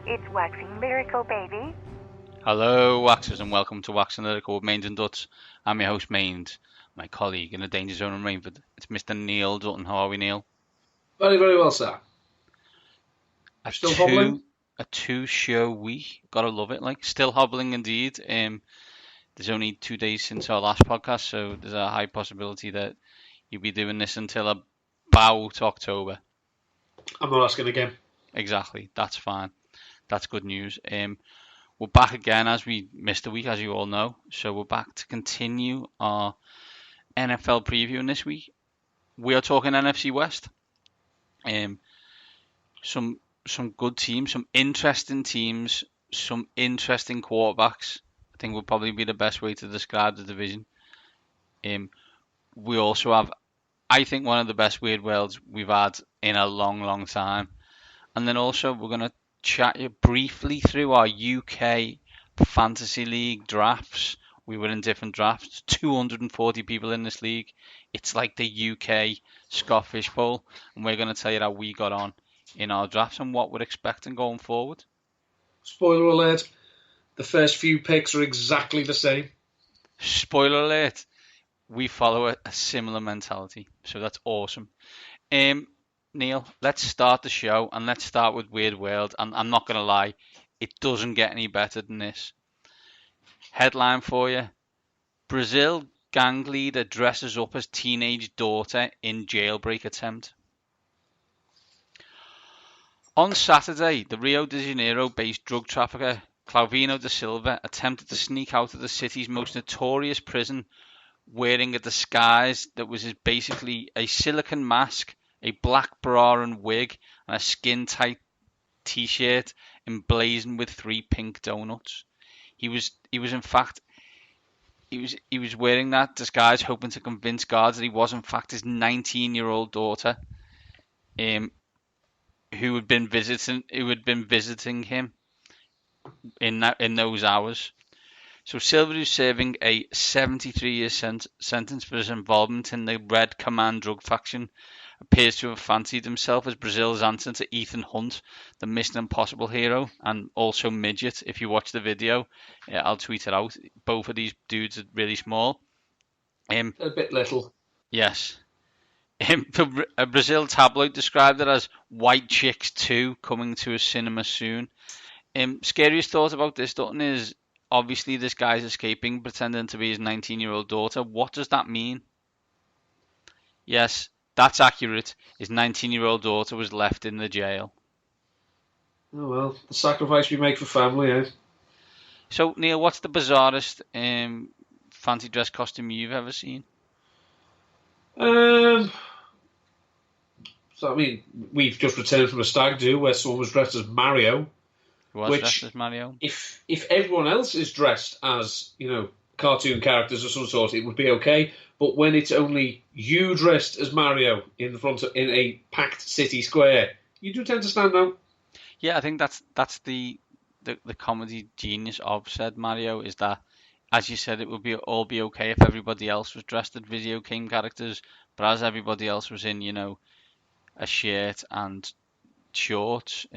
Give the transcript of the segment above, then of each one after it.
It's Waxing Lyrical, baby. Hello, Waxers, and welcome to Waxing Lyrical with Mains and Duts. I'm your host, Mains. My colleague in the Danger Zone in Rainford, it's Mr. Neil Dutton. How are we, Neil? Very, very well, sir. Still hobbling? A two-show week. Gotta love it. Still hobbling indeed. There's only 2 days since our last podcast, so there's a high possibility that you'll be doing this until about October. I'm not asking again. Exactly. That's fine. That's good news. We're back again as we missed a week, as you all know. So we're back to continue our NFL preview this week. We are talking NFC West. Some good teams, some interesting teams, some interesting quarterbacks. I think would probably be the best way to describe the division. We also have, I think, one of the best weird worlds we've had in a long, long time. And then also we're going to chat you briefly through our UK Fantasy League drafts. We were in different drafts, 240 people in this league. It's like the UK Scott Fish Bowl, and we're going to tell you how we got on in our drafts and what we're expecting going forward. Spoiler alert, the first few picks are exactly the same. Spoiler alert, we follow a similar mentality, so that's awesome. Neil, let's start the show, and let's start with Weird World. And I'm not going to lie, it doesn't get any better than this. Headline for you: Brazil gang leader dresses up as teenage daughter in jailbreak attempt. On Saturday, the Rio de Janeiro-based drug trafficker Clauvinho da Silva attempted to sneak out of the city's most notorious prison wearing a disguise that was basically a silicone mask, a black bra and wig, and a skin-tight t-shirt emblazoned with 3 pink donuts. He was wearing that disguise, hoping to convince guards that he was in fact his 19-year-old daughter, who had been visiting him in those hours. So Silva, who's serving a 73-year sentence for his involvement in the Red Command drug faction, appears to have fancied himself as Brazil's answer to Ethan Hunt, the Mission Impossible hero, and also Midget. If you watch the video, I'll tweet it out. Both of these dudes are really small. A bit little. Yes. A Brazil tabloid described it as White Chicks 2 coming to a cinema soon. Scariest thought about this, Dutton, is obviously this guy's escaping, pretending to be his 19-year-old daughter. What does that mean? Yes, that's accurate. His 19-year-old daughter was left in the jail. Oh well, the sacrifice we make for family, eh? So, Neil, what's the bizarrest fancy dress costume you've ever seen? So I mean, we've just returned from a stag do where someone was dressed as Mario. Dressed as Mario? If everyone else is dressed as, cartoon characters of some sort, it would be okay. But when it's only you dressed as Mario in a packed city square, you do tend to stand out. Yeah, I think that's the comedy genius of said Mario, is that, as you said, it would all be okay if everybody else was dressed as video game characters, but as everybody else was in, a shirt and shorts,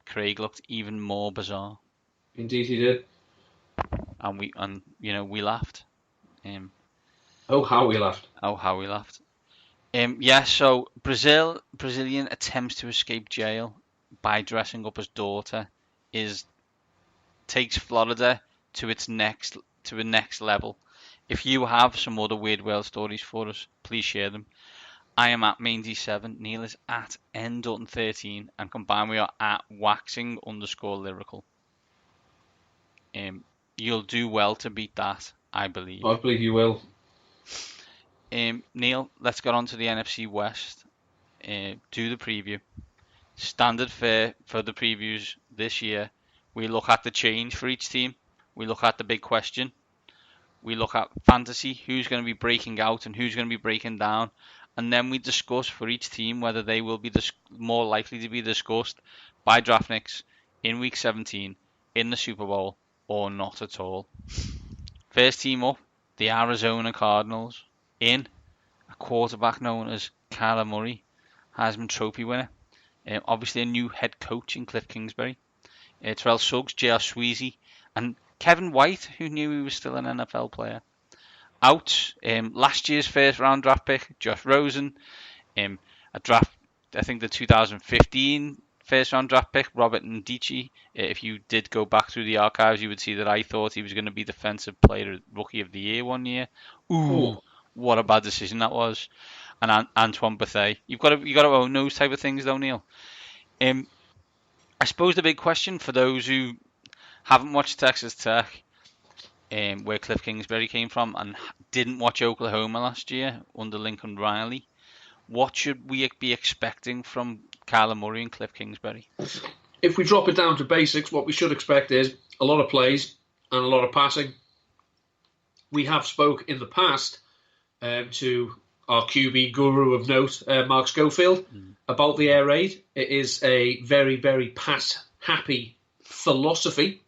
Craig looked even more bizarre. Indeed, he did. And we laughed. Oh, how we laughed! Oh, how we laughed. So Brazilian attempts to escape jail by dressing up as daughter takes Florida to a next level. If you have some other weird world stories for us, please share them. I am at Mainsy7, Neil is at N13, and combined we are at waxing_lyrical. You'll do well to beat that, I believe. I believe you will. Neil, let's get on to the NFC West. Do the preview. Standard fare for the previews this year. We look at the change for each team. We look at the big question. We look at fantasy, who's going to be breaking out and who's going to be breaking down. And then we discuss for each team whether they will be more likely to be discussed by draftniks in Week 17 in the Super Bowl or not at all. First team up, the Arizona Cardinals, in a quarterback known as Kyler Murray, Heisman Trophy winner. Obviously a new head coach in Cliff Kingsbury. Terrell Suggs, J.R. Sweezy, and Kevin White, who knew he was still an NFL player. Out. Last year's first round draft pick, Josh Rosen. A draft, I think the 2015 first round draft pick, Robert Ndici. If you did go back through the archives, you would see that I thought he was going to be Defensive Player Rookie of the Year one year. Ooh, what a bad decision that was. And Antoine Bethea. You've got to own those type of things, though, Neil. I suppose the big question for those who haven't watched Texas Tech, where Cliff Kingsbury came from, and didn't watch Oklahoma last year under Lincoln Riley, what should we be expecting from Kyler Murray and Cliff Kingsbury? If we drop it down to basics, what we should expect is a lot of plays and a lot of passing. We have spoke in the past to our QB guru of note, Mark Schofield, about the air raid. It is a very, very pass-happy philosophy.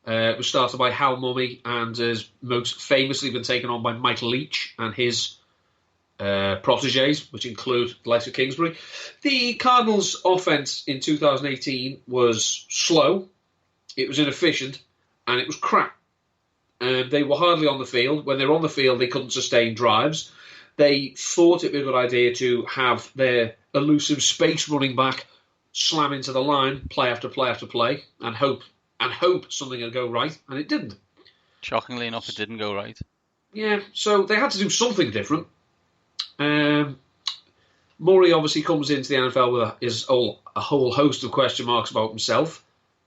It was started by Hal Mummy and has most famously been taken on by Mike Leach and his protégés, which include the likes of Kingsbury. The Cardinals' offense in 2018 was slow, it was inefficient, and it was crap. And they were hardly on the field. When they were on the field, they couldn't sustain drives. They thought it would be a good idea to have their elusive space running back slam into the line, play after play after play, and hope something would go right, and it didn't. Shockingly enough, it didn't go right. Yeah, so they had to do something different. Murray obviously comes into the NFL with a whole host of question marks about himself.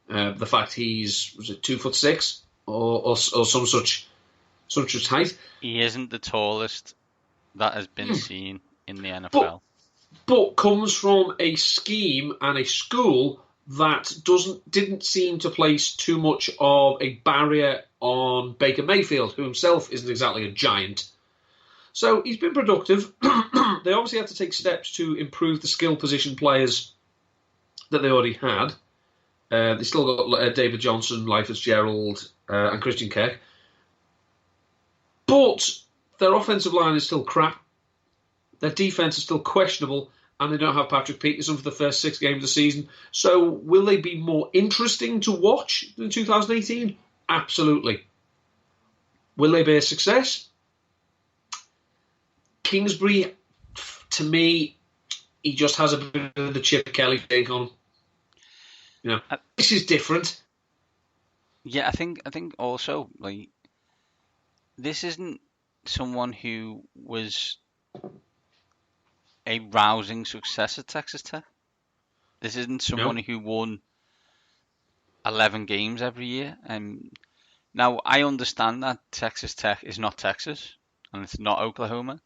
The fact he's 2'6" or some such height. He isn't the tallest that has been seen in the NFL. But comes from a scheme and a school that didn't seem to place too much of a barrier on Baker Mayfield, who himself isn't exactly a giant. So he's been productive. They obviously have to take steps to improve the skill position players that they already had. They still got David Johnson, Ly Fitzgerald, and Christian Kirk. But their offensive line is still crap. Their defense is still questionable, and they don't have Patrick Peterson for the first 6 games of the season. So will they be more interesting to watch than 2018? Absolutely. Will they be a success? Kingsbury, to me, he just has a bit of the Chip Kelly take on him. You know, this is different. Yeah, I think also, like, this isn't someone who was a rousing success at Texas Tech. This isn't someone who won 11 games every year. Now, I understand that Texas Tech is not Texas, and it's not Oklahoma,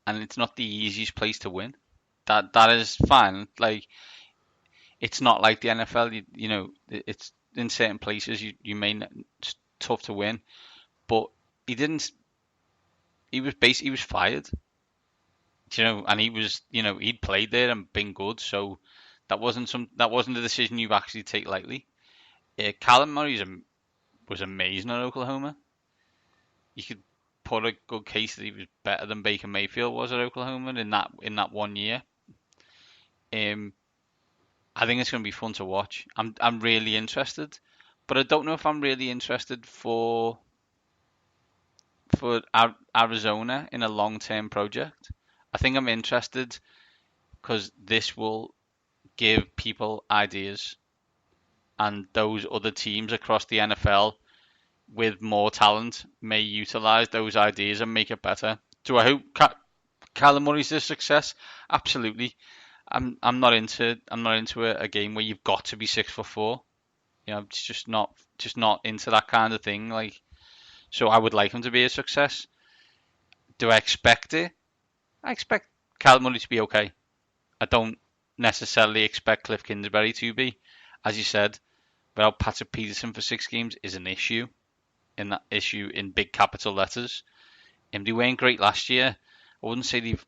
and it's not the easiest place to win. That is fine. Like, it's not like the NFL. You know, it's in certain places you may it's tough to win, but he didn't. He was fired. You know, and he'd played there and been good, so that wasn't a decision you actually take lightly. Callum Murray was amazing at Oklahoma. You could put a good case that he was better than Baker Mayfield was at Oklahoma in that 1 year. I think it's going to be fun to watch. I'm really interested, but I don't know if I'm really interested for Arizona in a long-term project. I think I'm interested because this will give people ideas, and those other teams across the NFL with more talent may utilize those ideas and make it better. Do I hope Kyler Murray's a success? Absolutely. I'm not into a game where you've got to be 6'4". You know, it's just not into that kind of thing. Like, so I would like him to be a success. Do I expect it? I expect Kyler Murray to be okay. I don't necessarily expect Cliff Kingsbury to be. As you said, without Patrick Peterson for 6 games is an issue. In that issue in big capital letters. They weren't great last year. I wouldn't say they've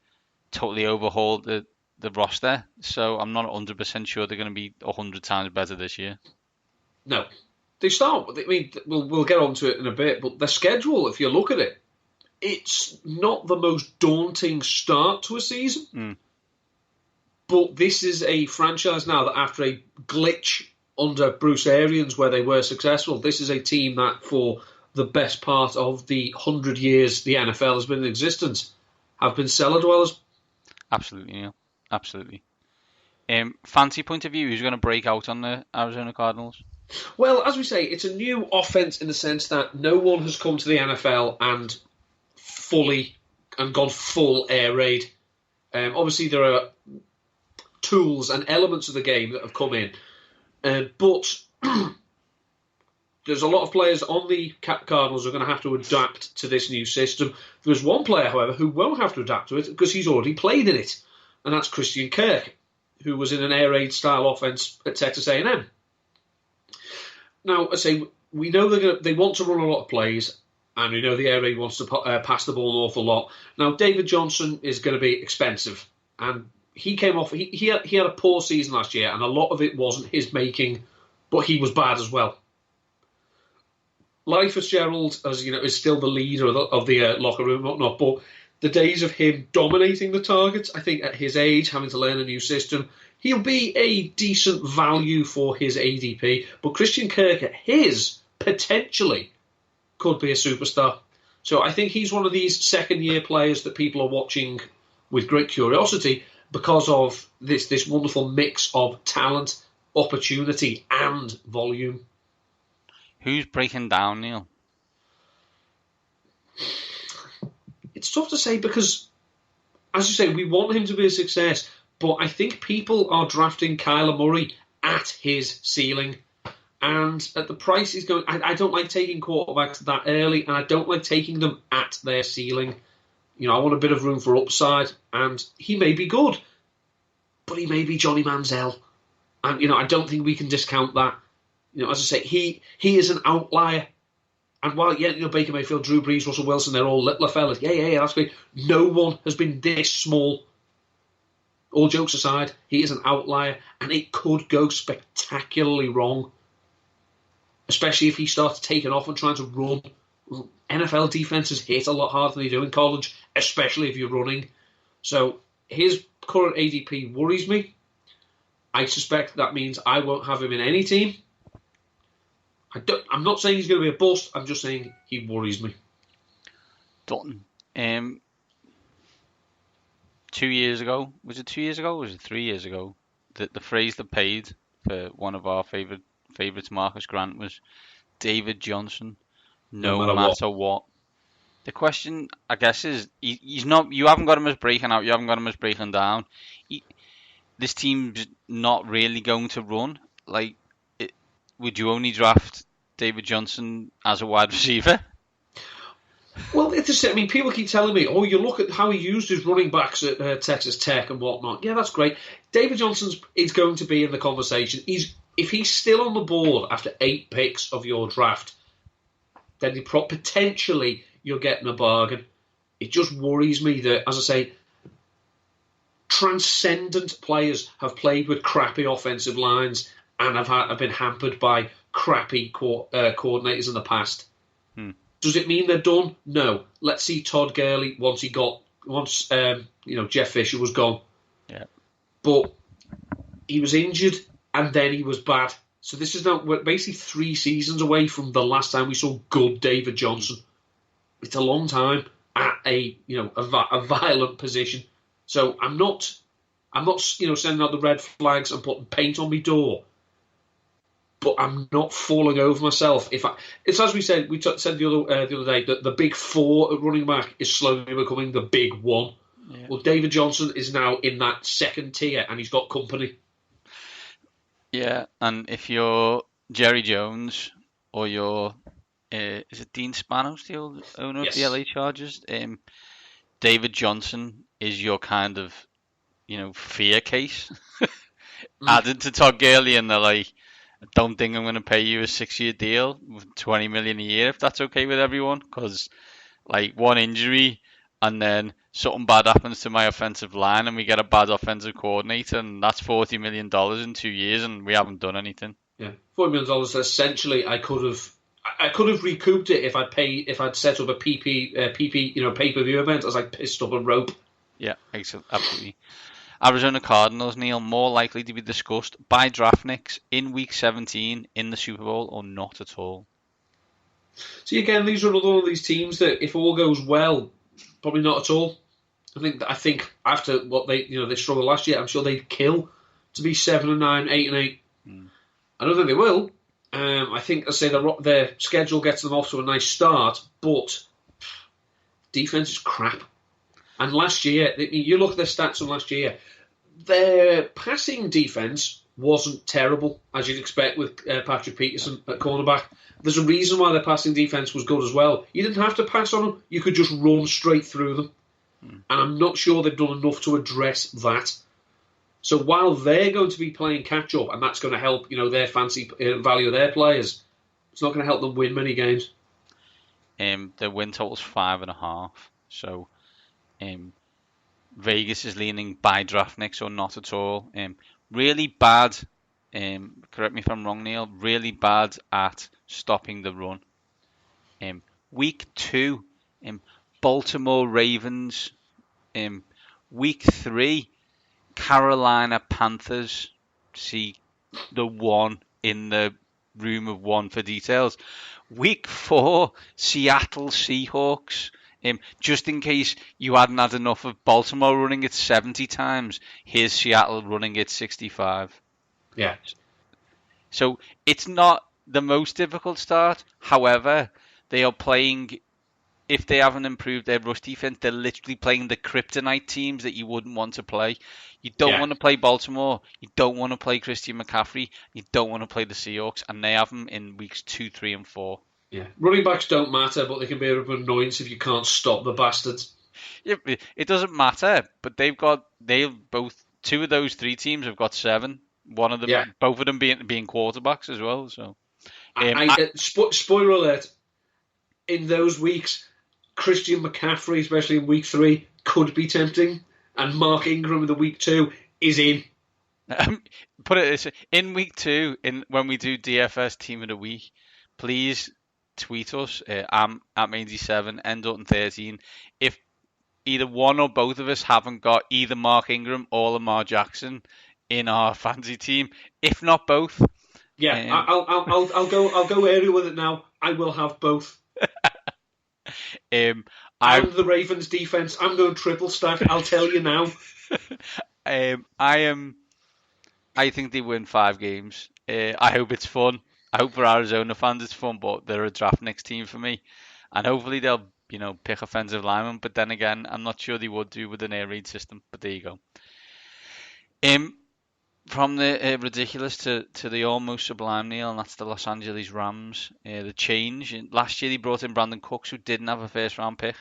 totally overhauled the roster, so I'm not 100% sure they're going to be 100 times better this year. No. They start, I mean, we'll get onto it in a bit, but the schedule, if you look at it, it's not the most daunting start to a season. But this is a franchise now that after a glitch under Bruce Arians where they were successful. This is a team that for the best part of the 100 years the NFL has been in existence have been cellar dwellers. Absolutely, Neil. Absolutely. Fancy point of view, who's going to break out on the Arizona Cardinals? Well, as we say, it's a new offense in the sense that no one has come to the NFL and gone full air raid. Obviously, there are tools and elements of the game that have come in, but there's a lot of players on the Cardinals who are going to have to adapt to this new system. There's one player, however, who won't have to adapt to it because he's already played in it, and that's Christian Kirk, who was in an air raid style offense at Texas A&M. Now, I say we know they want to run a lot of plays, and we know the air raid wants to pass the ball an awful lot. Now, David Johnson is going to be expensive, and he came off. He had a poor season last year, and a lot of it wasn't his making, but he was bad as well. Larry Fitzgerald, as you know, is still the leader of the locker room and whatnot, but the days of him dominating the targets, I think at his age, having to learn a new system, he'll be a decent value for his ADP. But Christian Kirk, at his, potentially, could be a superstar. So I think he's one of these second-year players that people are watching with great curiosity because of this wonderful mix of talent, opportunity, and volume. Who's breaking down, Neil? It's tough to say because, as you say, we want him to be a success, but I think people are drafting Kyler Murray at his ceiling. And at the price he's going, I don't like taking quarterbacks that early, and I don't like taking them at their ceiling. You know, I want a bit of room for upside, and he may be good, but he may be Johnny Manziel. And, you know, I don't think we can discount that. You know, as I say, he is an outlier. And while, yeah, you know, Baker Mayfield, Drew Brees, Russell Wilson, they're all little fellas. Yeah, that's great. No one has been this small. All jokes aside, he is an outlier, and it could go spectacularly wrong. Especially if he starts taking off and trying to run. NFL defenses hit a lot harder than they do in college, especially if you're running. So his current ADP worries me. I suspect that means I won't have him in any team. I'm not saying he's going to be a bust. I'm just saying he worries me. Dutton. 2 years ago, was it 2 years ago or was it 3 years ago? The phrase that paid for one of our favourites, Marcus Grant, was David Johnson, no matter what. The question, I guess, is he's not. You haven't got him as breaking out. You haven't got him as breaking down. This team's not really going to run. Like, would you only draft David Johnson as a wide receiver? Well, I mean, people keep telling me, oh, you look at how he used his running backs at Texas Tech and whatnot. Yeah, that's great. David Johnson is going to be in the conversation. If he's still on the board after 8 picks of your draft, then potentially you're getting a bargain. It just worries me that, as I say, transcendent players have played with crappy offensive lines and have been hampered by crappy coordinators in the past. Does it mean they're done? No. Let's see Todd Gurley once Jeff Fisher was gone. Yeah. But he was injured and then he was bad. So this is now we're basically 3 seasons away from the last time we saw good David Johnson. It's a long time at a violent position. So I'm not sending out the red flags and putting paint on my door. But I'm not falling over myself. It's as we said. We said the other day that the big 4 at running back is slowly becoming the big 1. Yeah. Well, David Johnson is now in that second tier, and he's got company. Yeah, and if you're Jerry Jones or you're is it Dean Spanos, the old owner of the LA Chargers? David Johnson is your kind of fear case added to Todd Gurley, and they're like, I don't think I'm going to pay you a 6-year deal with $20 million a year if that's okay with everyone, because like one injury and then something bad happens to my offensive line and we get a bad offensive coordinator, and that's $40 million in 2 years and we haven't done anything. Yeah, $40 million. Essentially, I could have recouped it if I'd set up a PP pay-per-view event as I pissed up a rope. Yeah, absolutely. Arizona Cardinals, Neil, more likely to be discussed by draftniks in Week 17 in the Super Bowl or not at all? See, again, these are another one of these teams that, if all goes well, probably not at all. I think after what they struggled last year, I'm sure they'd kill to be 7-9, 8-8. I don't think they will. I think, as I say, their schedule gets them off to a nice start, but defense is crap. And last year, you look at their stats from last year, their passing defense wasn't terrible, as you'd expect with Patrick Peterson at cornerback. There's a reason why their passing defense was good as well. You didn't have to pass on them. You could just run straight through them. And I'm not sure they've done enough to address that. So while they're going to be playing catch-up, and that's going to help their fancy value of their players, it's not going to help them win many games. The win total's 5.5. So Vegas is leaning by draftniks or not at all. Really bad, correct me if I'm wrong, Neil, really bad at stopping the run. Week 2, Baltimore Ravens. Week 3, Carolina Panthers. See the one in the room of one for details. Week 4, Seattle Seahawks. Just in case you hadn't had enough of Baltimore running it 70 times, here's Seattle running it 65. Yeah. So it's not the most difficult start. However, they are playing, if they haven't improved their rush defense, they're literally playing the kryptonite teams that you wouldn't want to play. You don't want to play Baltimore. You don't want to play Christian McCaffrey. You don't want to play the Seahawks. And they have them in weeks 2, 3, and 4. Yeah, running backs don't matter, but they can be a bit of an annoyance if you can't stop the bastards. Yeah, it doesn't matter, but they've both 2 of those 3 teams have got 7. One of them, both of them being quarterbacks as well. So, spoiler alert: in those weeks, Christian McCaffrey, especially in week 3, could be tempting, and Mark Ingram in the week 2 is in. Put it this way, in week 2, when we do DFS Team of the Week, please tweet us. I'm at Mandy7, N.13. If either one or both of us haven't got either Mark Ingram or Lamar Jackson in our fantasy team, if not both, I'll go area with it now. I will have both. I'm the Ravens defense. I'm going triple stack. I'll tell you now. I think they win 5 games. I hope it's fun. I hope for Arizona fans it's fun, but they're a draftniks team for me, and hopefully they'll pick offensive linemen. But then again, I'm not sure they would do with an air raid system. But there you go. From the ridiculous to the almost sublime, Neil, and that's the Los Angeles Rams. The change last year, they brought in Brandon Cooks, who didn't have a first round pick.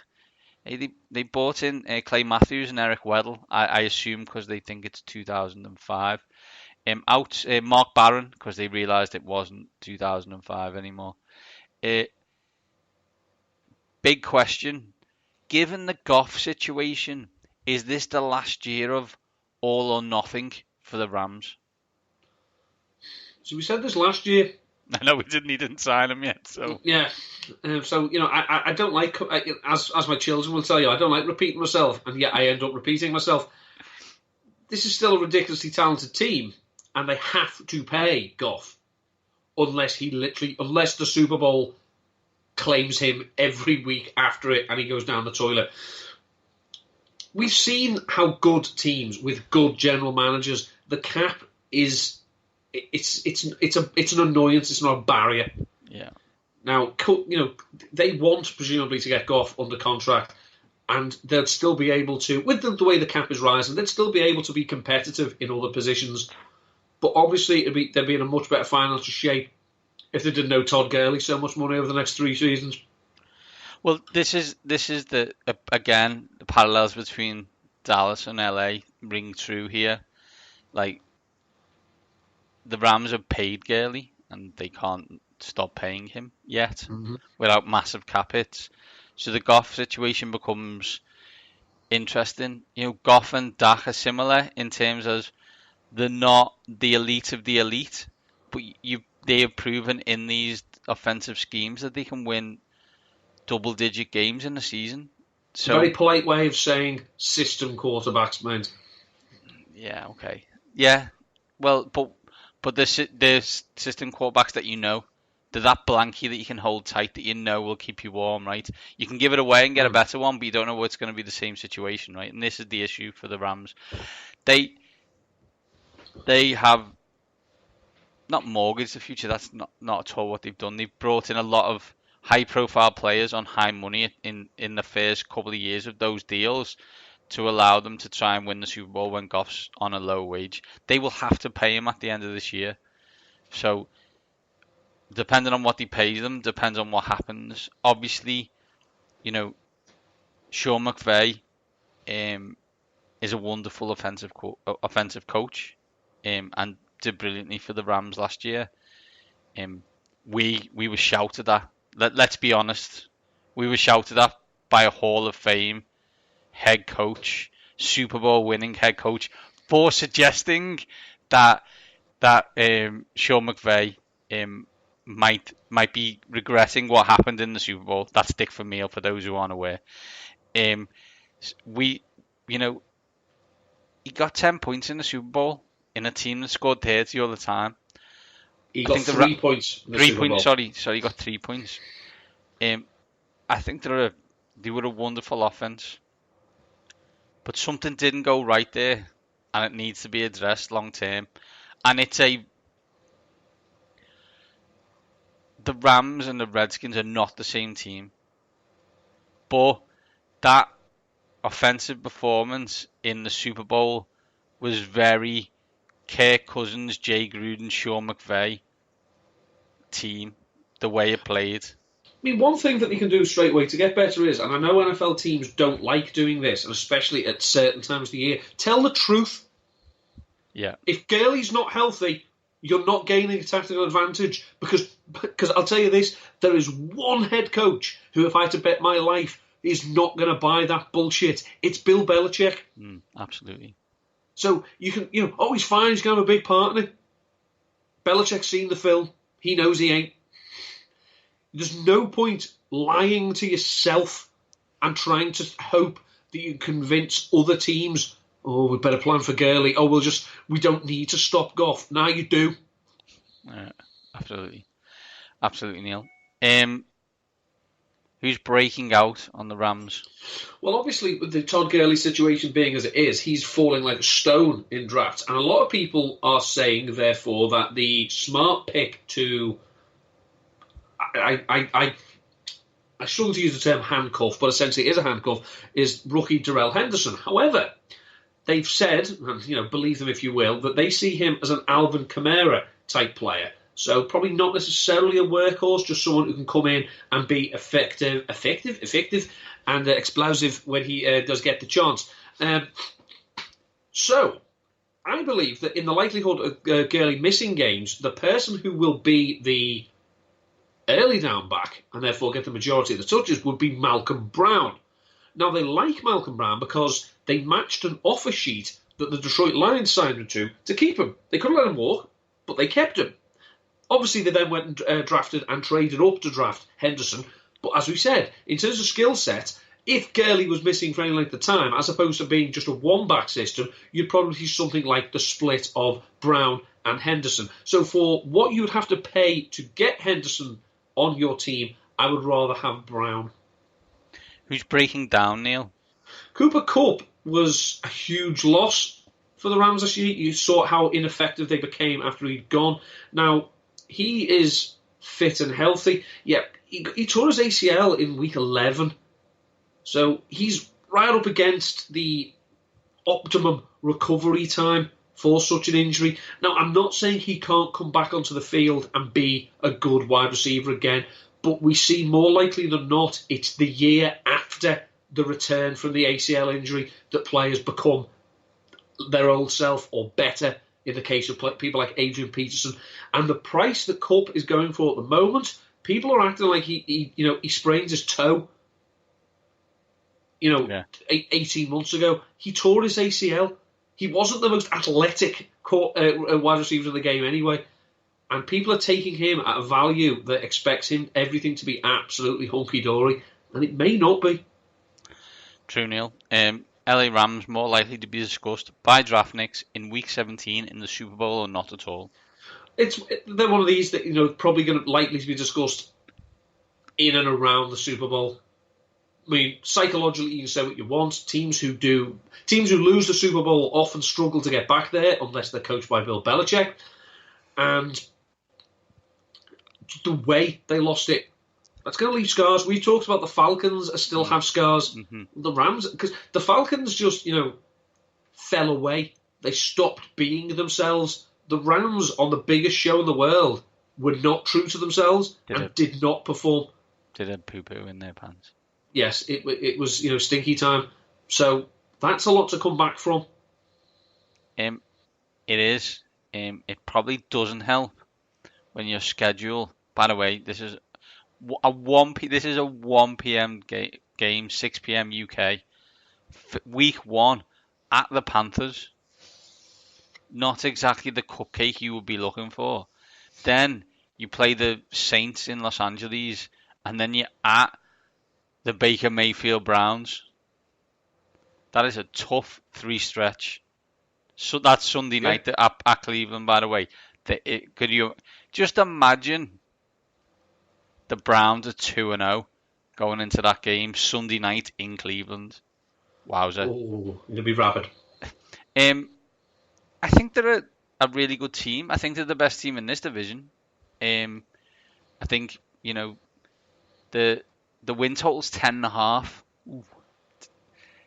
They brought in Clay Matthews and Eric Weddle. I assume because they think it's 2005. Out Mark Barron because they realised it wasn't 2005 anymore. Big question: given the Goff situation, is this the last year of all or nothing for the Rams? So we said this last year. I know he didn't sign him yet. So yeah, so I don't like, as my children will tell you, I don't like repeating myself, and yet I end up repeating myself. This is still a ridiculously talented team. And they have to pay Goff unless the Super Bowl claims him every week after it and he goes down the toilet. We've seen how good teams with good general managers, the cap is it's an annoyance. It's not a barrier. Yeah. Now, they want presumably to get Goff under contract, and they'll still be able to, with the way the cap is rising, they'd still be able to be competitive in other positions. But obviously, they'd be in a much better financial shape if they didn't owe Todd Gurley so much money over the next 3 seasons. Well, this is the again the parallels between Dallas and LA ring true here. Like the Rams have paid Gurley and they can't stop paying him yet without massive cap hits. So the Goff situation becomes interesting. Goff and Dak are similar in terms of they're not the elite of the elite, but they have proven in these offensive schemes that they can win double-digit games in a season. So, a very polite way of saying system quarterbacks, mate. Yeah, okay. Yeah, well, but the system quarterbacks that they're that blankie that you can hold tight that will keep you warm, right? You can give it away and get a better one, but you don't know what's going to be the same situation, right? And this is the issue for the Rams. They have not mortgaged the future. That's not at all what they've done. They've brought in a lot of high-profile players on high money in the first couple of years of those deals to allow them to try and win the Super Bowl when Goff's on a low wage. They will have to pay him at the end of this year. So, depending on what he pays them, depends on what happens. Obviously, Sean McVay is a wonderful offensive coach, and did brilliantly for the Rams last year. We were shouted at. Let's be honest, we were shouted at by a Hall of Fame head coach, Super Bowl winning head coach, for suggesting that Sean McVay might be regretting what happened in the Super Bowl. That's Dick Vermeil for those who aren't aware. We, he got 10 points in the Super Bowl in a team that scored 30 all the time. He got 3 points. 3 points. Sorry, he got 3 points. I think they were a wonderful offense, but something didn't go right there, and it needs to be addressed long term. And the Rams and the Redskins are not the same team, but that offensive performance in the Super Bowl was very Kirk Cousins, Jay Gruden, Sean McVay team, the way it played. I mean, one thing that they can do straight away to get better is, and I know NFL teams don't like doing this, and especially at certain times of the year, tell the truth. Yeah. If Gurley's not healthy, you're not gaining a tactical advantage, because I'll tell you this, there is one head coach who, if I had to bet my life, is not going to buy that bullshit. It's Bill Belichick. Absolutely. So you can, he's fine, he's going to have a big part in it. Belichick's seen the film. He knows he ain't. There's no point lying to yourself and trying to hope that you convince other teams, oh, we better plan for Gurley. Oh, we don't need to stop Goff. Now you do. Absolutely. Absolutely, Neil. Who's breaking out on the Rams? Well, obviously, with the Todd Gurley situation being as it is, he's falling like a stone in drafts. And a lot of people are saying, therefore, that the smart pick to... I struggle to use the term handcuff, but essentially it is a handcuff, is rookie Darrell Henderson. However, they've said, and believe them if you will, that they see him as an Alvin Kamara type player. So probably not necessarily a workhorse, just someone who can come in and be effective, and explosive when he does get the chance. So I believe that in the likelihood of Gurley missing games, the person who will be the early down back and therefore get the majority of the touches would be Malcolm Brown. Now, they like Malcolm Brown because they matched an offer sheet that the Detroit Lions signed him to keep him. They couldn't let him walk, but they kept him. Obviously, they then went and drafted and traded up to draft Henderson. But as we said, in terms of skill set, if Gurley was missing for any length of time, as opposed to being just a one-back system, you'd probably see something like the split of Brown and Henderson. So for what you would have to pay to get Henderson on your team, I would rather have Brown. Who's breaking down, Neil? Cooper Kupp was a huge loss for the Rams this year. You saw how ineffective they became after he'd gone. Now, he is fit and healthy. Yeah, he tore his ACL in week 11. So he's right up against the optimum recovery time for such an injury. Now, I'm not saying he can't come back onto the field and be a good wide receiver again, but we see more likely than not it's the year after the return from the ACL injury that players become their old self or better, in the case of people like Adrian Peterson. And the price that Kupp is going for at the moment, people are acting like he sprains his toe. 18 months ago, he tore his ACL. He wasn't the most athletic wide receiver in the game anyway. And people are taking him at a value that expects him everything to be absolutely hunky-dory. And it may not be. True, Neil. LA Rams more likely to be discussed by draftniks in Week 17 in the Super Bowl or not at all? They're one of these that probably going to likely to be discussed in and around the Super Bowl. I mean, psychologically, you can say what you want. Teams who lose the Super Bowl often struggle to get back there unless they're coached by Bill Belichick. And the way they lost it, that's going to leave scars. We talked about the Falcons still have scars. Mm-hmm. The Rams, because the Falcons just, fell away. They stopped being themselves. The Rams, on the biggest show in the world, were not true to themselves did not perform. Did a poo-poo in their pants. Yes, it was stinky time. So that's a lot to come back from. It is. It probably doesn't help when your schedule. By the way, this is a 1 p.m. game, 6 p.m. UK. Week 1 at the Panthers. Not exactly the cupcake you would be looking for. Then you play the Saints in Los Angeles, and then you're at the Baker Mayfield Browns. That is a tough 3 stretch. So that's Sunday night at Cleveland, by the way. Could you just imagine the Browns are 2-0 going into that game Sunday night in Cleveland? Wowza. Oh, it'll be rapid. I think they're a really good team. I think they're the best team in this division. I think, the win total's 10.5.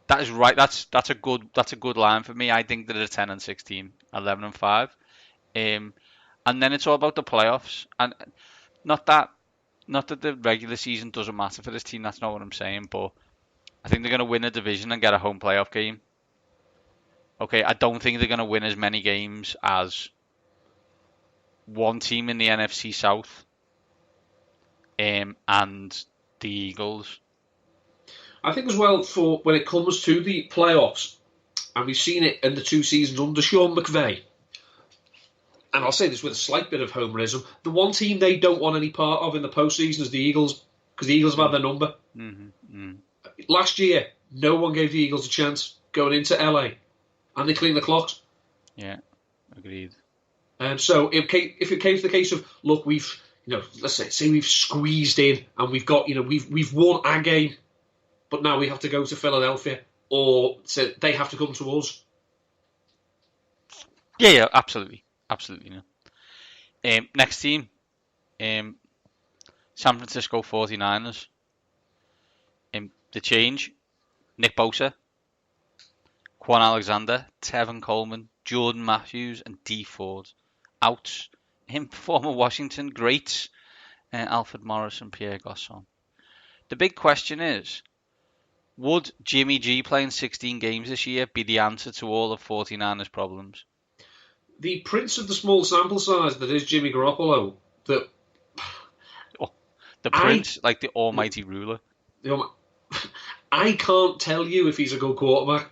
That is right. That's a good line for me. I think they're a 10-6 team, 11-5. And then it's all about the playoffs. And not that the regular season doesn't matter for this team. That's not what I'm saying. But I think they're going to win a division and get a home playoff game. Okay, I don't think they're going to win as many games as one team in the NFC South and the Eagles. I think as well, for when it comes to the playoffs, and we've seen it in the 2 seasons under Sean McVay, and I'll say this with a slight bit of homerism, the one team they don't want any part of in the postseason is the Eagles, because the Eagles have had their number. Mm-hmm. Last year, no one gave the Eagles a chance going into LA, and they cleaned the clocks. Yeah, agreed. So if it came to the case of, look, we've, let's say we've squeezed in and we've got, we've won our game, but now we have to go to Philadelphia, or so they have to come to us. Yeah, absolutely. Next team, San Francisco 49ers. The change, Nick Bosa, Quan Alexander, Tevin Coleman, Jordan Matthews, and Dee Ford out. Former Washington greats, Alfred Morris and Pierre Garçon. The big question is, would Jimmy G playing 16 games this year be the answer to all of 49ers' problems? The prince of the small sample size that is Jimmy Garoppolo. The prince, like the almighty ruler. I can't tell you if he's a good quarterback.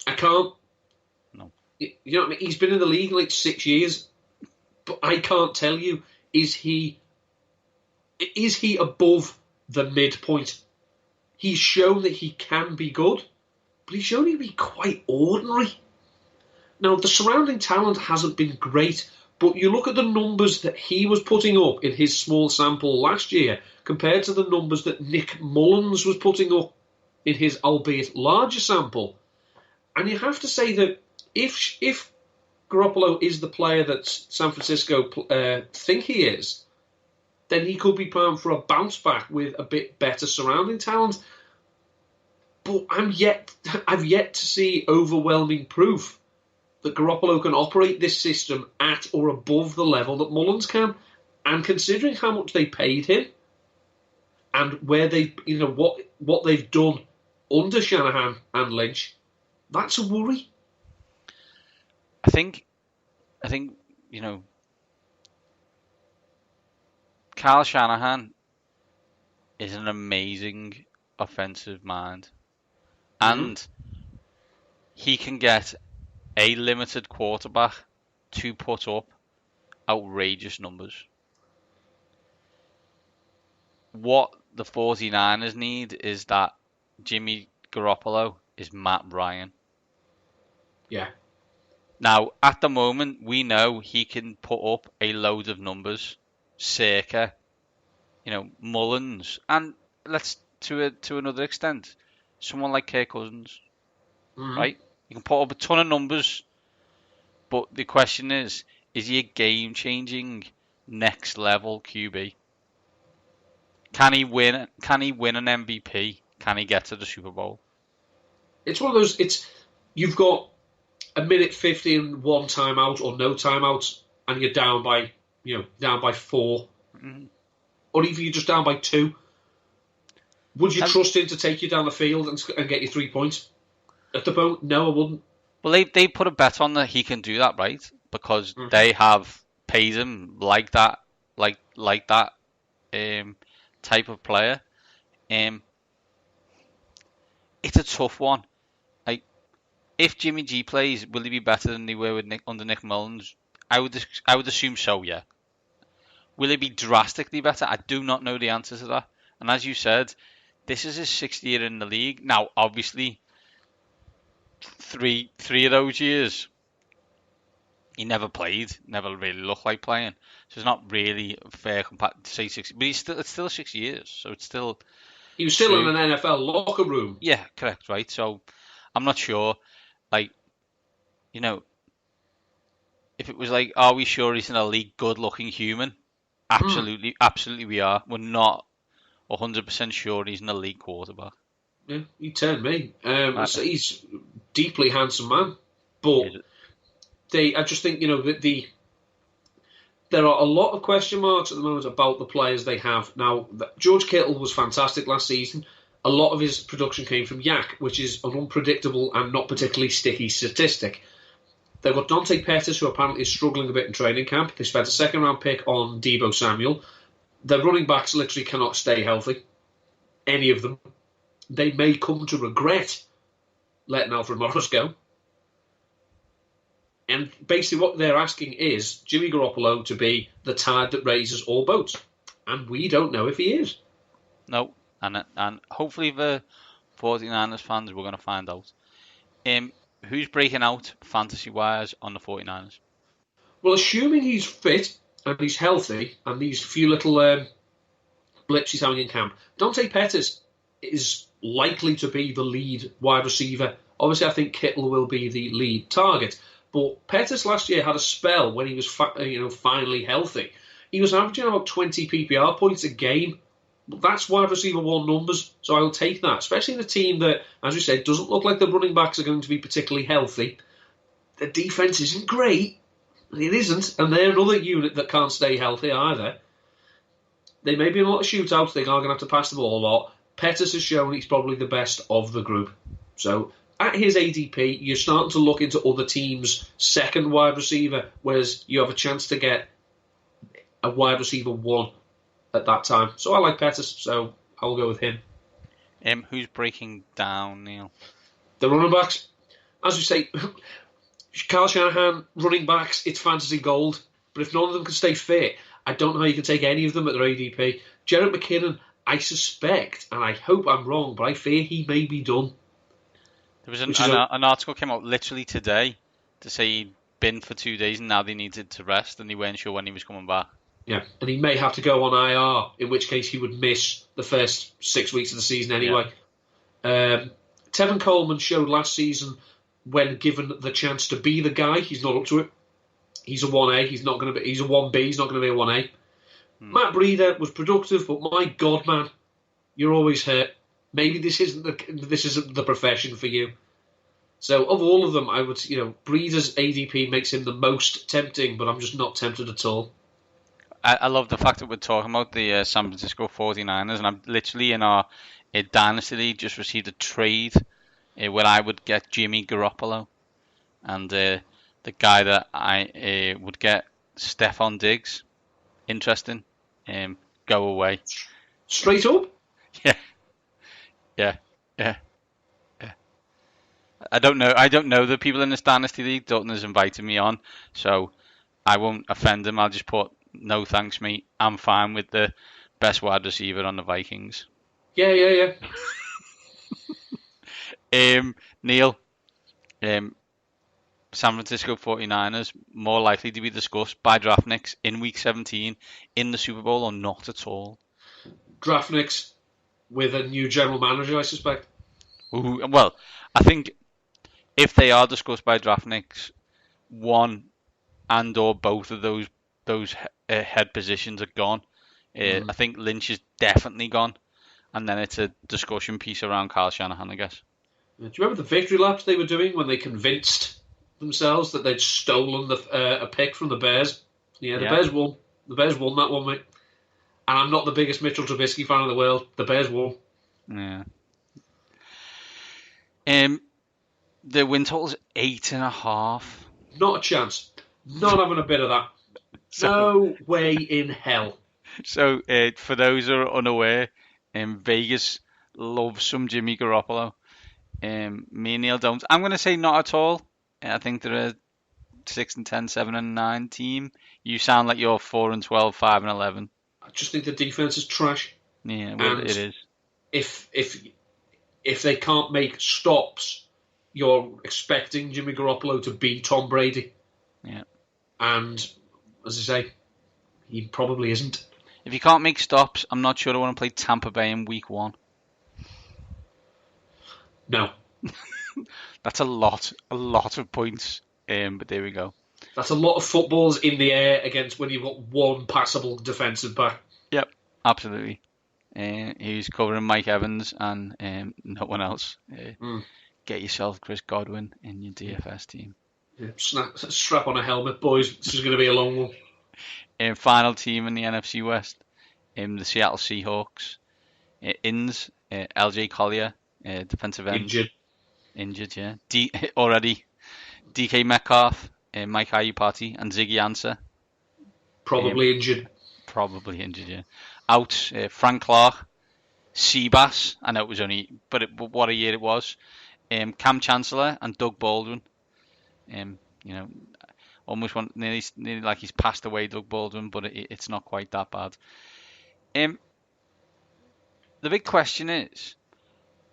I can't. No. You know what I mean? He's been in the league like 6 years, but I can't tell you, is he above the midpoint? He's shown that he can be good, but he's shown he can be quite ordinary. Now, the surrounding talent hasn't been great, but you look at the numbers that he was putting up in his small sample last year compared to the numbers that Nick Mullins was putting up in his albeit larger sample. And you have to say that if Garoppolo is the player that San Francisco think he is, then he could be primed for a bounce back with a bit better surrounding talent. But I've yet to see overwhelming proof that Garoppolo can operate this system at or above the level that Mullins can. And considering how much they paid him and where they, what they've done under Shanahan and Lynch, that's a worry. I think, Kyle Shanahan is an amazing offensive mind. And he can get a limited quarterback to put up outrageous numbers. What the 49ers need is that Jimmy Garoppolo is Matt Ryan. Yeah. Now, at the moment, we know he can put up a load of numbers, circa, Mullins, and let's to another extent, someone like Kirk Cousins, right? He can put up a ton of numbers, but the question is he a game-changing, next-level QB? Can he win? Can he win an MVP? Can he get to the Super Bowl? It's one of those. You've got a minute 50 and one timeout or no timeouts, and you're down by 4, or even you're just down by 2. Would you trust him to take you down the field and get you 3 points? At the moment, no, I wouldn't. Well, they put a bet on that he can do that, right? Because they have paid him like that, like that type of player. It's a tough one. Like, if Jimmy G plays, will he be better than they were with under Nick Mullins? I would assume so. Yeah. Will he be drastically better? I do not know the answer to that. And as you said, this is his 6th year in the league. Now, obviously, three of those years, he never played, never really looked like playing. So it's not really fair to say 6. But it's still 6 years, so it's still. He was still in an NFL locker room. Yeah, correct, right? So I'm not sure. Like, if it was like, are we sure he's an elite, good-looking human? Absolutely, we are. We're not 100% sure he's an elite quarterback. Yeah, he turned me. So he's a deeply handsome man, but I just think there are a lot of question marks at the moment about the players they have. Now, George Kittle was fantastic last season. A lot of his production came from Yak, which is an unpredictable and not particularly sticky statistic. They've got Dante Pettis, who apparently is struggling a bit in training camp. They spent a 2nd-round pick on Deebo Samuel. Their running backs literally cannot stay healthy. Any of them. They may come to regret letting Alfred Morris go. And basically what they're asking is Jimmy Garoppolo to be the tide that raises all boats. And we don't know if he is. No, and hopefully the 49ers fans, we're going to find out. Who's breaking out fantasy-wise on the 49ers? Well, assuming he's fit and he's healthy and these few little blips he's having in camp, Dante Pettis is likely to be the lead wide receiver. Obviously, I think Kittle will be the lead target. But Pettis last year had a spell when he was finally healthy. He was averaging about 20 PPR points a game. That's wide receiver 1 numbers, so I'll take that. Especially in a team that, as you said, doesn't look like the running backs are going to be particularly healthy. The defence isn't great. It isn't, and they're another unit that can't stay healthy either. They may be in a lot of shootouts. They are going to have to pass the ball a lot. Pettis has shown he's probably the best of the group. So at his ADP, you're starting to look into other teams' second wide receiver, whereas you have a chance to get a wide receiver 1 at that time. So I like Pettis, so I'll go with him. Who's breaking down, Neil? The running backs. As we say, Kyle Shanahan, running backs, it's fantasy gold. But if none of them can stay fit, I don't know how you can take any of them at their ADP. Jerick McKinnon, I suspect, and I hope I'm wrong, but I fear he may be done. There was an article came out literally today to say he'd been for 2 days and now they needed to rest and they weren't sure when he was coming back. Yeah, and he may have to go on IR, in which case he would miss the first 6 weeks of the season anyway. Yeah. Tevin Coleman showed last season when given the chance to be the guy, he's not up to it. He's a 1A, he's a 1B, he's not going to be a 1A. Matt Breida was productive, but my God, man, you're always hurt. Maybe this isn't the profession for you. So of all of them, I would, Breida's ADP makes him the most tempting, but I'm just not tempted at all. I love the fact that we're talking about the San Francisco 49ers, and I'm literally in our Dynasty League just received a trade where I would get Jimmy Garoppolo, and the guy that I would get Stephon Diggs. Interesting. Go away. Straight up? Yeah. I don't know the people in this Dynasty League. Dalton has invited me on, so I won't offend him. I'll just put, no thanks, mate. I'm fine with the best wide receiver on the Vikings. Yeah. Neil, San Francisco 49ers more likely to be discussed by draftniks in Week 17 in the Super Bowl or not at all? Draftniks with a new general manager, I suspect. Ooh, well, I think if they are discussed by draftniks, one and or both of those head positions are gone. I think Lynch is definitely gone, and then it's a discussion piece around Kyle Shanahan, I guess. Do you remember the victory laps they were doing when they convinced themselves that they'd stolen a pick from the Bears? Yeah, the Bears won. The Bears won that one, mate. And I'm not the biggest Mitchell Trubisky fan in the world. The Bears won. Yeah. The win total's 8.5. Not a chance. Not having a bit of that. No way in hell. So, for those who are unaware, Vegas loves some Jimmy Garoppolo. Me and Neil don't. I'm going to say not at all. I think they're a 6-10, 7-9 team. You sound like you're 4-12, 5-11. I just think the defense is trash. Yeah, well, and it is. If they can't make stops, you're expecting Jimmy Garoppolo to beat Tom Brady. Yeah. And, as I say, he probably isn't. If you can't make stops, I'm not sure I want to play Tampa Bay in Week 1. No. That's a lot of points. But there we go. That's a lot of footballs in the air against when you've got one passable defensive back. Yep, absolutely. He's covering Mike Evans and no one else. Get yourself Chris Godwin in your DFS team. Yeah, strap on a helmet, boys. This is going to be a long one. Final team in the NFC West, the Seattle Seahawks. Inns, LJ Collier, defensive end. Injured, yeah. Already. DK Metcalf, Mike Iupati, and Ziggy Ansah. Probably injured, yeah. Out, Frank Clark, Seabass. I know it was only, but what a year it was. Cam Chancellor and Doug Baldwin. Almost nearly like he's passed away, Doug Baldwin, but it's not quite that bad. The big question is,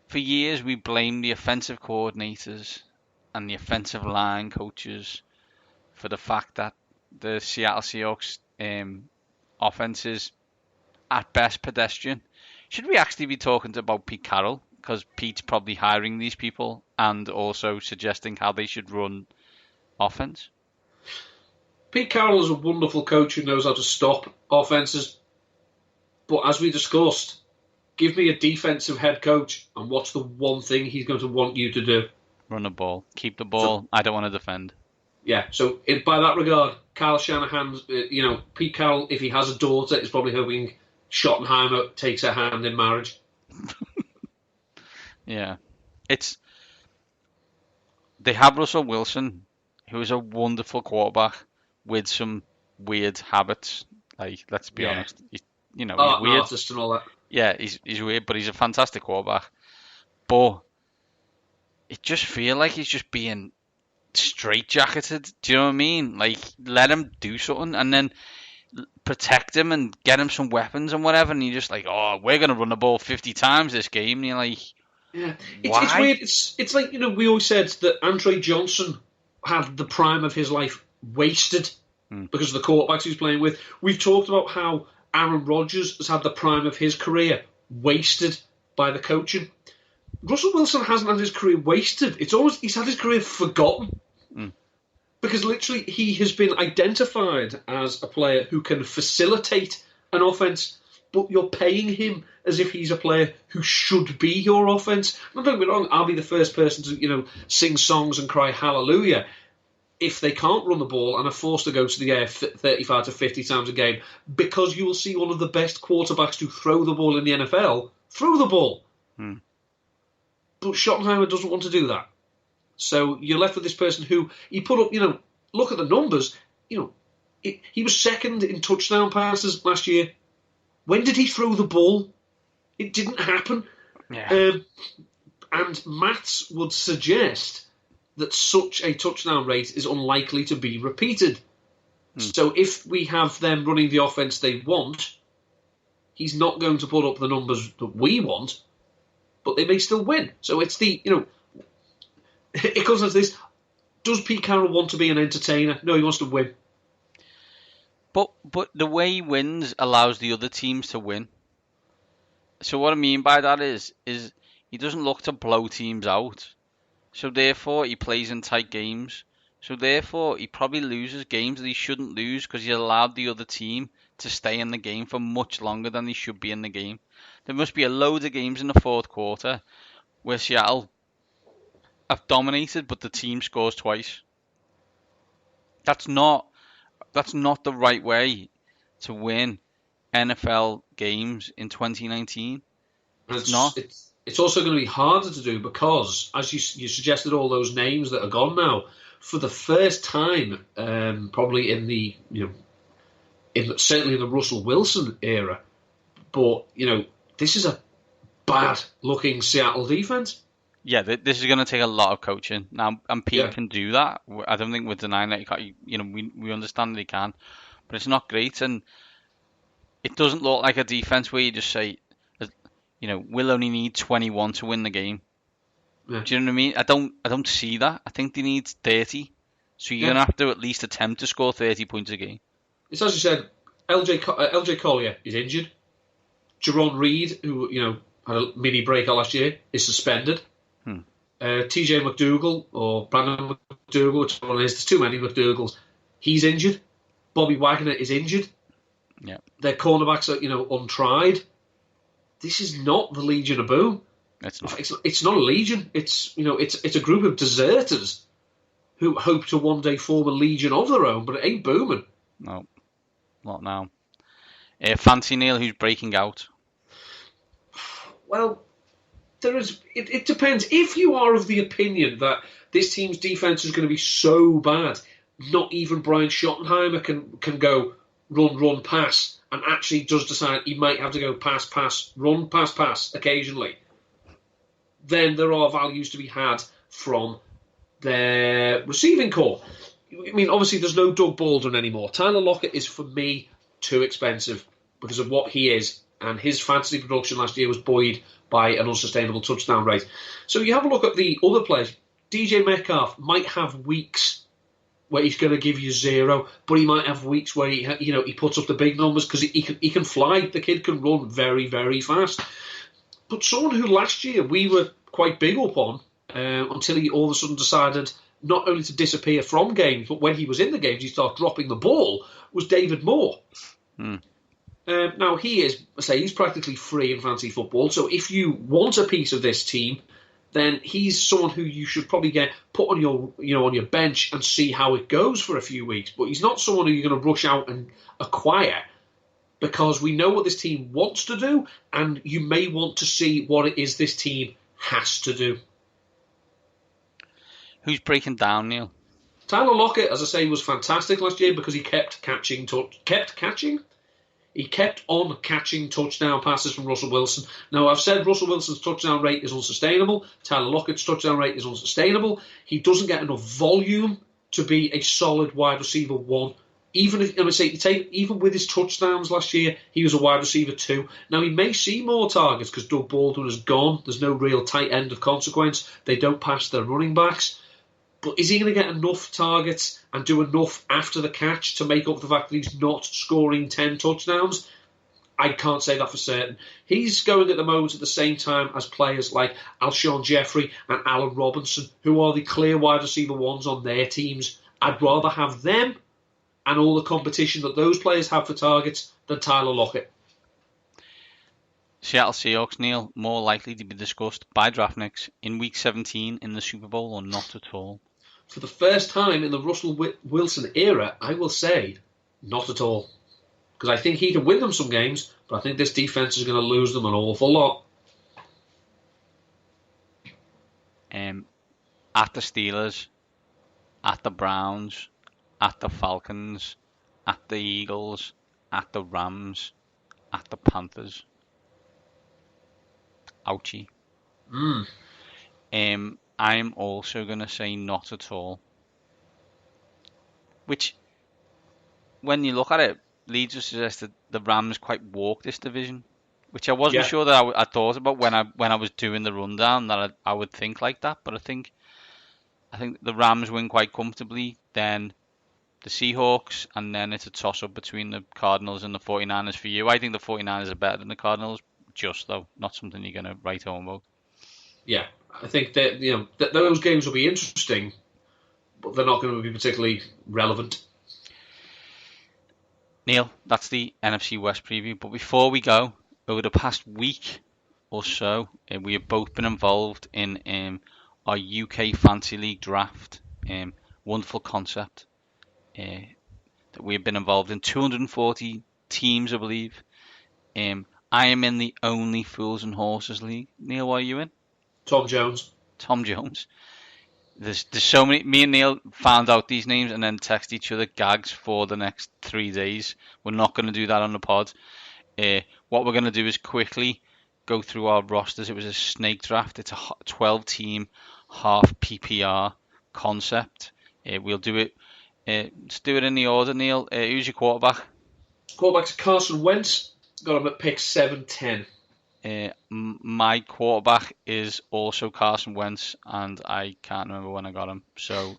for years we blamed the offensive coordinators and the offensive line coaches for the fact that the Seattle Seahawks offense is at best pedestrian. Should we actually be talking about Pete Carroll? Because Pete's probably hiring these people and also suggesting how they should run offense. Pete Carroll is a wonderful coach who knows how to stop offenses. But as we discussed, give me a defensive head coach and what's the one thing he's going to want you to do? Run the ball. Keep the ball. So, I don't want to defend. Yeah, so by that regard, Kyle Shanahan, Pete Carroll, if he has a daughter, is probably hoping Schottenheimer takes her hand in marriage. Yeah. They have Russell Wilson, who is a wonderful quarterback with some weird habits. Like, let's be honest. He's weird. Artist and all that. Yeah, he's weird, but he's a fantastic quarterback. But it just feels like he's just being straitjacketed. Do you know what I mean? Like, let him do something and then protect him and get him some weapons and whatever. And you're just like, oh, we're going to run the ball 50 times this game. And you're like, yeah, it's weird. It's like, we always said that Andre Johnson had the prime of his life wasted because of the quarterbacks he was playing with. We've talked about how Aaron Rodgers has had the prime of his career wasted by the coaching. Russell Wilson hasn't had his career wasted. It's almost he's had his career forgotten. Because literally he has been identified as a player who can facilitate an offense, but you're paying him as if he's a player who should be your offense. Don't get me wrong, I'll be the first person to, sing songs and cry hallelujah if they can't run the ball and are forced to go to the air 35 to 50 times a game, because you will see one of the best quarterbacks to throw the ball in the NFL throw the ball. But Schottenheimer doesn't want to do that. So you're left with this person who he put up, look at the numbers. He was second in touchdown passes last year. When did he throw the ball? It didn't happen. Yeah. And maths would suggest that such a touchdown rate is unlikely to be repeated. So if we have them running the offense they want, he's not going to put up the numbers that we want, but they may still win. So it's it comes down to this. Does Pete Carroll want to be an entertainer? No, he wants to win. But the way he wins allows the other teams to win. So what I mean by that is he doesn't look to blow teams out. So therefore he plays in tight games. So therefore he probably loses games that he shouldn't lose because he allowed the other team to stay in the game for much longer than they should be in the game. There must be a load of games in the fourth quarter where Seattle have dominated, but the team scores twice. That's not the right way to win NFL games in 2019. It's not. It's also going to be harder to do because, as you suggested, all those names that are gone now, for the first time, probably in the certainly in the Russell Wilson era, but this is a bad looking Seattle defense. Yeah, this is going to take a lot of coaching now, and Pete can do that. I don't think we're denying that he can't. We understand that he can, but it's not great, and it doesn't look like a defense where you just say, we'll only need 21 to win the game. Yeah. Do you know what I mean? I don't see that. I think they need 30, so you're going to have to at least attempt to score 30 points a game. It's as you said, LJ Collier is injured. Jerron Reed, who had a mini breakout last year, is suspended. TJ McDougal or Brandon McDougal, whichever one it is, there's too many McDougals. He's injured. Bobby Wagner is injured. Yeah, their cornerbacks are untried. This is not the Legion of Boom. It's not. It's not a legion. It's it's a group of deserters who hope to one day form a legion of their own, but it ain't booming. No, not now. Fancy Neil, who's breaking out? Well, it depends. If you are of the opinion that this team's defense is going to be so bad, not even Brian Schottenheimer can go run, pass, and actually does decide he might have to go pass, run, pass occasionally, then there are values to be had from their receiving corps. I mean, obviously there's no Doug Baldwin anymore. Tyler Lockett is, for me, too expensive because of what he is, and his fantasy production last year was buoyed by an unsustainable touchdown rate. So you have a look at the other players. DJ Metcalf might have weeks where he's going to give you 0, but he might have weeks where he puts up the big numbers because he can fly. The kid can run very, very fast. But someone who last year we were quite big up on until he all of a sudden decided not only to disappear from games, but when he was in the games, he started dropping the ball, was David Moore. Now, he's practically free in fantasy football, so if you want a piece of this team, then he's someone who you should probably get put on your bench and see how it goes for a few weeks. But he's not someone who you're going to rush out and acquire because we know what this team wants to do, and you may want to see what it is this team has to do. Who's breaking down, Neil? Tyler Lockett, as I say, was fantastic last year because he kept catching. He kept on catching touchdown passes from Russell Wilson. Now, I've said Russell Wilson's touchdown rate is unsustainable. Tyler Lockett's touchdown rate is unsustainable. He doesn't get enough volume to be a solid wide receiver 1. Even with his touchdowns last year, he was a wide receiver 2. Now, he may see more targets because Doug Baldwin is gone. There's no real tight end of consequence. They don't pass their running backs. But is he going to get enough targets and do enough after the catch to make up the fact that he's not scoring 10 touchdowns? I can't say that for certain. He's going at the moment at the same time as players like Alshon Jeffrey and Allen Robinson, who are the clear wide receiver 1s on their teams. I'd rather have them and all the competition that those players have for targets than Tyler Lockett. Seattle Seahawks, Neil, more likely to be discussed by draftniks in Week 17 in the Super Bowl or not at all? For the first time in the Russell Wilson era, I will say not at all. Because I think he can win them some games, but I think this defense is going to lose them an awful lot. At the Steelers, at the Browns, at the Falcons, at the Eagles, at the Rams, at the Panthers. Ouchie. I'm also going to say not at all. Which, when you look at it, leads us to suggest that the Rams quite walk this division. Which I wasn't sure that I thought about when I was doing the rundown, that I would think like that. But I think I think the Rams win quite comfortably, then the Seahawks, and then it's a toss-up between the Cardinals and the 49ers for you. I think the 49ers are better than the Cardinals, just though, not something you're going to write home about. Yeah, I think that those games will be interesting, but they're not going to be particularly relevant. Neil, that's the NFC West preview. But before we go, over the past week or so, we have both been involved in our UK Fantasy League draft. Wonderful concept that we have been involved in. 240 teams, I believe. I am in the Only Fools and Horses League. Neil, what are you in? Tom Jones. Tom Jones. There's so many. Me and Neil found out these names and then text each other gags for the next 3 days. We're not going to do that on the pod. What we're going to do is quickly go through our rosters. It was a snake draft. It's a 12-team half PPR concept. We'll do it. Let's do it in the order, Neil. Who's your quarterback? Quarterback's Carson Wentz. Got him at pick 7-10. My quarterback is also Carson Wentz, and I can't remember when I got him. So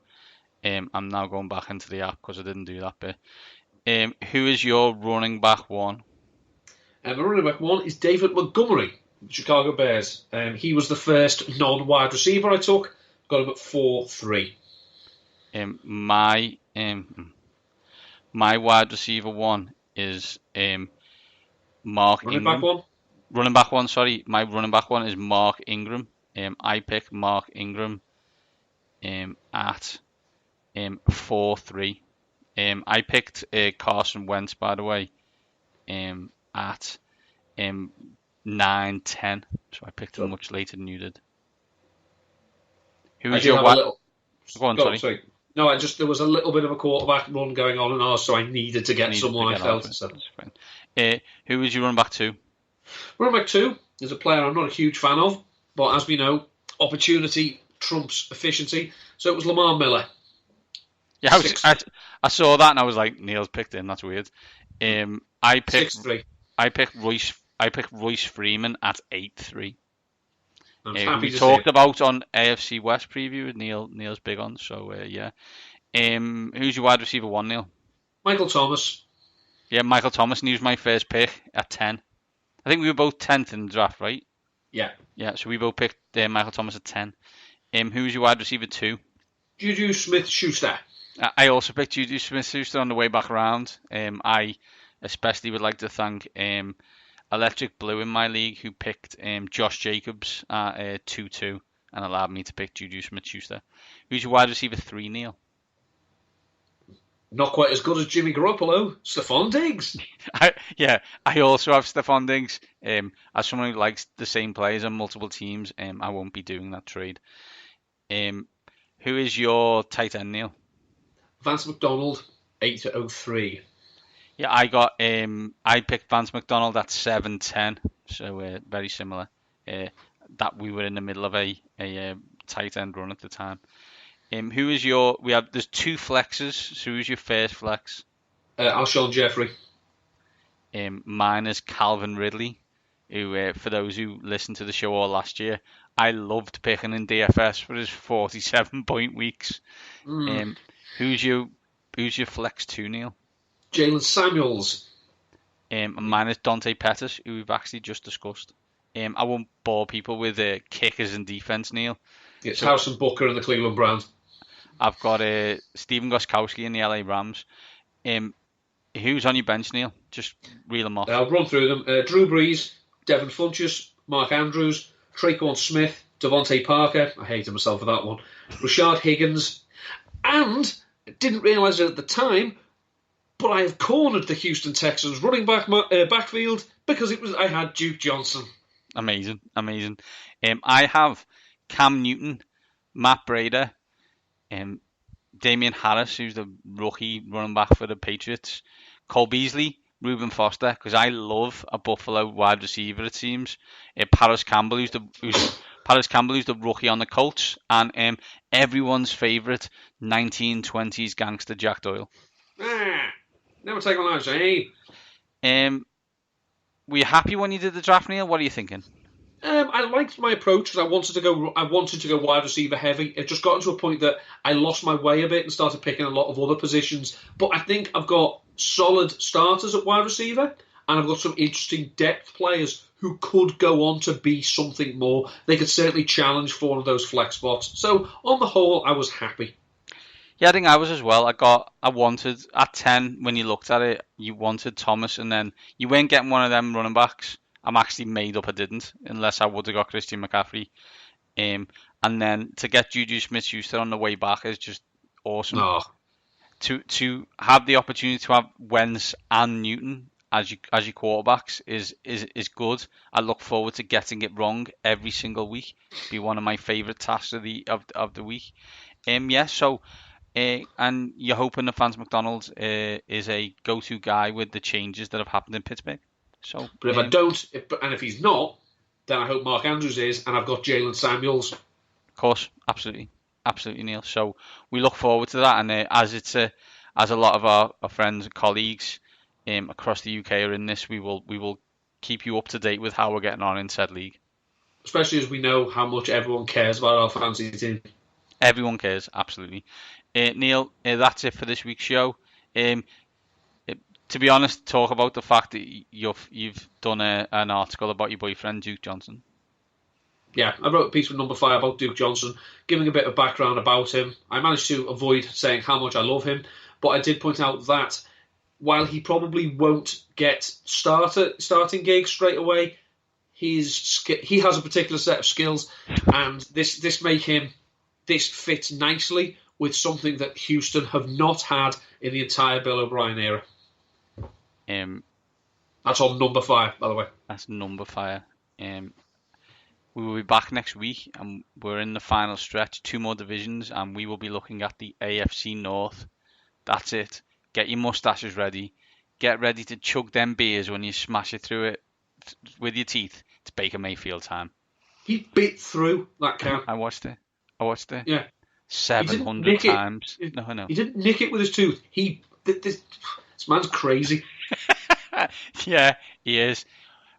I'm now going back into the app because I didn't do that bit. Who is your running back one? My running back one is David Montgomery, Chicago Bears. He was the first non-wide receiver I took. Got him at 4-3. My wide receiver one is Mark Ingram. Running back one, sorry. My running back one is Mark Ingram. I picked Mark Ingram at 4-3. I picked Carson Wentz, by the way, at 9-10. So I picked him much later than you did. Who is your wide? Go on, sorry. No, there was a little bit of a quarterback run going on and ours, so I needed to get someone I felt. So. Who is your running back two? Running back two is a player I'm not a huge fan of, but as we know, opportunity trumps efficiency. So it was Lamar Miller. Yeah, I saw that and I was like, Neil's picked him. That's weird. I picked Royce Freeman at 8-3. We talked about on AFC West preview. Neil's big on. So yeah. Who's your wide receiver one, Neil? Michael Thomas. Yeah, Michael Thomas. And he was my first pick at 10. I think we were both 10th in the draft, right? Yeah. Yeah, so we both picked Michael Thomas at 10. Who's your wide receiver 2? Juju Smith-Schuster. I also picked Juju Smith-Schuster on the way back around. I especially would like to thank Electric Blue in my league, who picked Josh Jacobs at 2-2 and allowed me to pick Juju Smith-Schuster. Who's your wide receiver 3, Neil? Not quite as good as Jimmy Garoppolo, Stephon Diggs. I also have Stephon Diggs. As someone who likes the same players on multiple teams, I won't be doing that trade. Who is your tight end, Neil? Vance McDonald, 8-3. Yeah, I picked Vance McDonald at 7-10, so very similar. That we were in the middle of a tight end run at the time. Who is your? There's 2 flexes. So who's your first flex? Alshon Jeffrey. Mine is Calvin Ridley, who for those who listened to the show all last year, I loved picking in DFS for his 47-point weeks. Who's your flex 2, Neil? Jalen Samuels. Mine is Dante Pettis, who we've actually just discussed. I won't bore people with kickers and defense, Neil. It's Harrison Butker and the Cleveland Browns. I've got Steven Gostkowski in the LA Rams. Who's on your bench, Neil? Just reel them off. I'll run through them. Drew Brees, Devin Funchess, Mark Andrews, Traquan Smith, Devontae Parker. I hated myself for that one. Rashard Higgins. And, didn't realise it at the time, but I have cornered the Houston Texans running back backfield because I had Duke Johnson. Amazing. I have Cam Newton, Matt Breida, Damian Harris, who's the rookie running back for the Patriots, Cole Beasley, Reuben Foster, because I love a Buffalo wide receiver, it seems. Paris Campbell, who's the rookie on the Colts, and everyone's favourite 1920s gangster Jack Doyle. Never take on those, eh? Were you happy when you did the draft, Neil? What are you thinking? I liked my approach because I wanted to go wide receiver heavy. It just got to a point that I lost my way a bit and started picking a lot of other positions. But I think I've got solid starters at wide receiver, and I've got some interesting depth players who could go on to be something more. They could certainly challenge for one of those flex spots. So on the whole, I was happy. Yeah, I think I was as well. I wanted at 10 when you looked at it, you wanted Thomas, and then you weren't getting one of them running backs. I'm actually made up I didn't, unless I would have got Christian McCaffrey. And then to get Juju Smith-Schuster on the way back is just awesome. Oh. To have the opportunity to have Wentz and Newton as your quarterbacks is good. I look forward to getting it wrong every single week. Be one of my favourite tasks of the week. So. And you're hoping that Vance McDonald is a go-to guy with the changes that have happened in Pittsburgh. So, but if I don't, and if he's not, then I hope Mark Andrews is, and I've got Jalen Samuels. Of course, absolutely, Neil. So we look forward to that, and as a lot of our friends and colleagues across the UK are in this, we will keep you up to date with how we're getting on in said league. Especially as we know how much everyone cares about our fantasy team. Everyone cares, absolutely. Neil, that's it for this week's show. To be honest, talk about the fact that you've done an article about your boyfriend, Duke Johnson. Yeah, I wrote a piece with Number 5 about Duke Johnson, giving a bit of background about him. I managed to avoid saying how much I love him, but I did point out that while he probably won't get starting gigs straight away, he has a particular set of skills, and this fits nicely with something that Houston have not had in the entire Bill O'Brien era. That's on Number 5, by the way. That's Number 5. We will be back next week, and we're in the final stretch. 2 more divisions, and we will be looking at the AFC North. That's it. Get your mustaches ready. Get ready to chug them beers when you smash it through it with your teeth. It's Baker Mayfield time. He bit through that can. I watched it. Yeah. 700 times. No. He didn't nick it with his tooth. This man's crazy. Yeah, he is.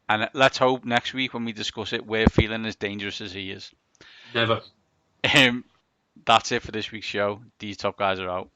And let's hope next week when we discuss it, we're feeling as dangerous as he is. Never. That's it for this week's show. These top guys are out.